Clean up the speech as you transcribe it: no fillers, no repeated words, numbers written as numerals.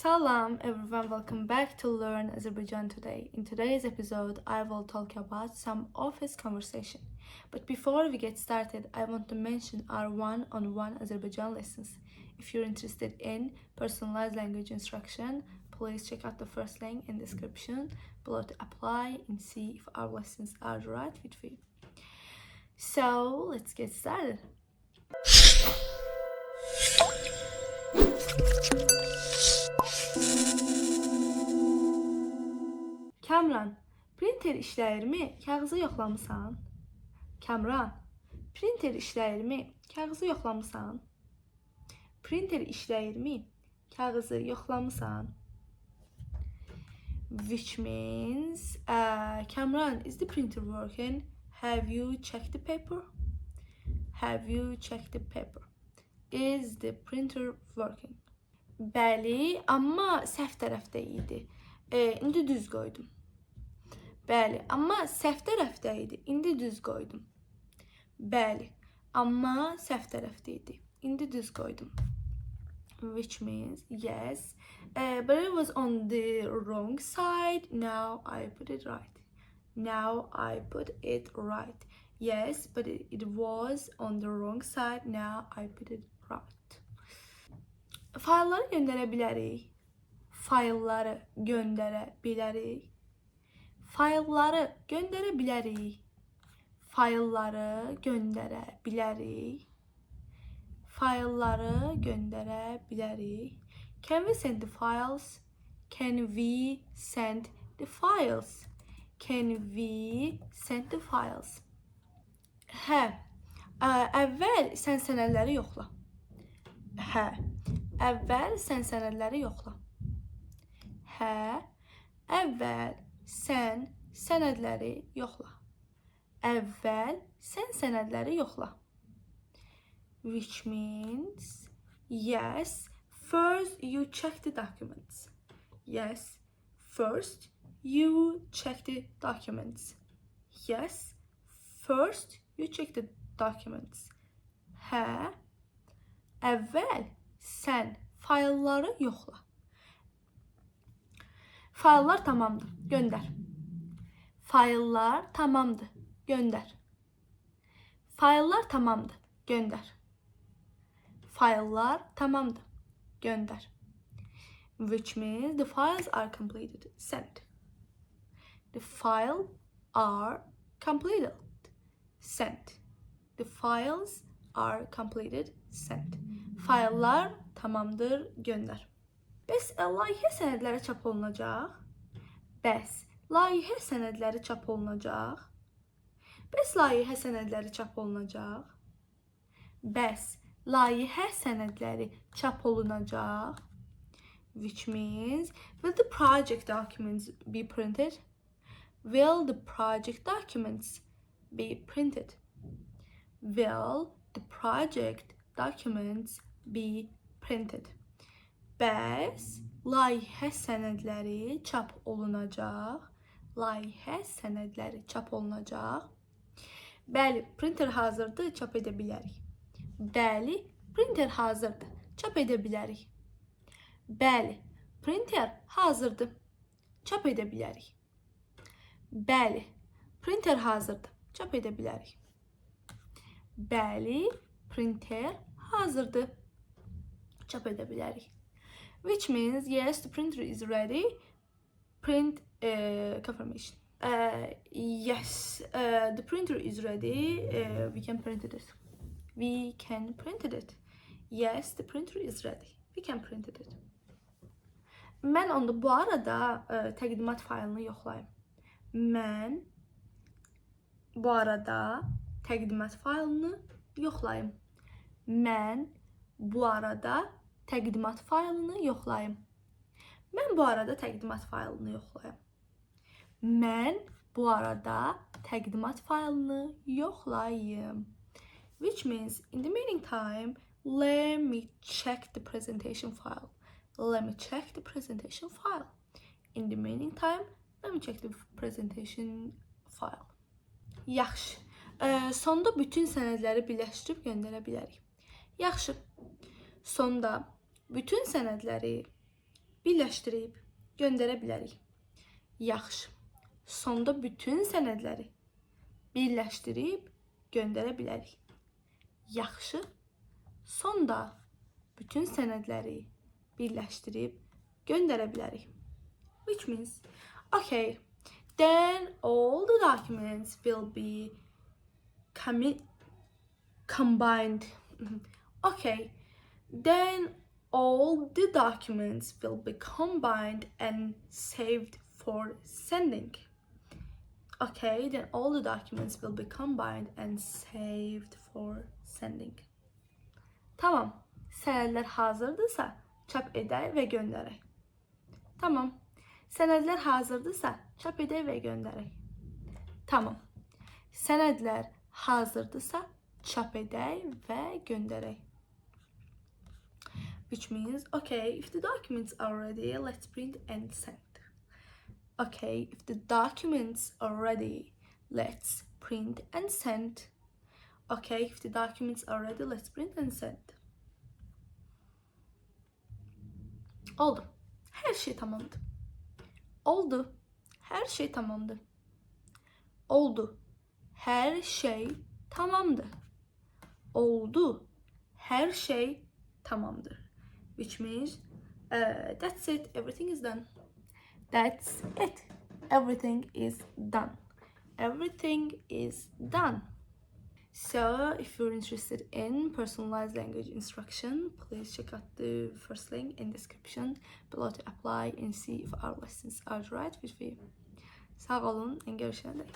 Salam everyone, welcome back to Learn Azerbaijan today. In today's episode, I will talk about some office conversation. But before we get started, I want to mention our one-on-one Azerbaijan lessons. If you're interested in personalized language instruction, please check out the first link in the description below to apply and see if our lessons are the right fit for you. So let's get started. Kamran, printer işləyirmi? Kağızı yoxlamısan? Kamran, printer işləyirmi? Kağızı yoxlamısan? Printer işləyirmi? Kağızı yoxlamısan? Which means, Kamran, is the printer working? Have you checked the paper? Have you checked the paper? Is the printer working? Bəli, amma səhv tərəfdə idi. İndi düz qoydum. Bəli, amma səhv tərəfdə idi. İndi düz qoydum. Bəli, amma səhv tərəfdə idi. İndi düz qoydum. Which means yes, but it was on the wrong side. Now I put it right. Now I put it right. Yes, but it was on the wrong side. Now I put it right. Faylları göndərə bilərik. Faylları göndərə bilərik. Faylları göndərə bilərik. Faylları göndərə bilərik. Faylları göndərə bilərik. Can we send the files? Can we send the files? Can we send the files? Hə, əvvəl sən sənədləri yoxla. Hə, əvvəl sən sənədləri yoxla. Hə, əvvəl sən sənədləri yoxla. Əvvəl sən sənədləri yoxla. Which means, yes, first you check the documents. Yes, first you check the documents. Yes, first you check the documents. Hə, əvvəl sən faylları yoxla. Fayllar tamamdır, göndər. Fayllar tamamdır, göndər. Fayllar tamamdır, göndər. Fayllar tamamdır, göndər. Which means the files are completed, send. The files are completed, send. The files are completed, send. Fayllar tamamdır, göndər. Bəs layihə sənədləri çap olunacaq? Bəs layihə sənədləri çap olunacaq? Bəs layihə sənədləri çap olunacaq? Bəs layihə sənədləri çap olunacaq? Which means, will the project documents be printed? Will the project documents be printed? Will the project documents be printed? Bəs layihə sənədləri çap olunacaq. Layihə sənədləri çap olunacaq. Bəli, printer hazırdır, çap edə bilərik. Bəli, printer hazırdır, çap edə bilərik. Bəli, printer hazırdır, çap edə bilərik. Bəli, printer hazırdır, çap edə bilərik. Bəli, printer hazırdır, çap edə bilərik. Which means, yes, the printer is ready. Print confirmation. Yes, the printer is ready. We can print it. We can print it. Yes, the printer is ready. We can print it. Mən onda bu arada təqdimat faylını yoxlayım. Mən bu arada təqdimat faylını yoxlayım. Mən bu arada təqdimat faylını yoxlayım. Mən bu arada təqdimat faylını yoxlayım. Mən bu arada təqdimat faylını yoxlayım. Which means, in the meantime, let me check the presentation file. Let me check the presentation file. In the meantime, let me check the presentation file. Yaxşı. Sonda bütün sənədləri birləşdirib göndərə bilərik. Yaxşı. Sonda bütün sənədləri birləşdirib göndərə bilərik. Yaxşı. Sonda bütün sənədləri birləşdirib göndərə bilərik. Yaxşı. Sonda bütün sənədləri birləşdirib göndərə bilərik. Which means, okay, then all the documents will be combined. Okay, then all the documents will be combined and saved for sending. Okay, then all the documents will be combined and saved for sending. Tamam. Sənədlər hazırdırsa, çap edək və göndərək. Tamam. Sənədlər hazırdırsa, çap edək və göndərək. Tamam. Sənədlər hazırdırsa, çap edək və göndərək. Which means, okay, if the documents are ready, let's print and send. Okay, if the documents are ready, let's print and send. Okay, if the documents are ready, let's print and send. Oldu. Her şey tamamdır. Oldu. Her şey tamamdır. Oldu. Her şey tamamdır. Oldu. Her şey tamamdır. Which means that's it. Everything is done. That's it. Everything is done. Everything is done. So, if you're interested in personalized language instruction, please check out the first link in the description below to apply and see if our lessons are right fit for you. Sağ olun, görüşene dek.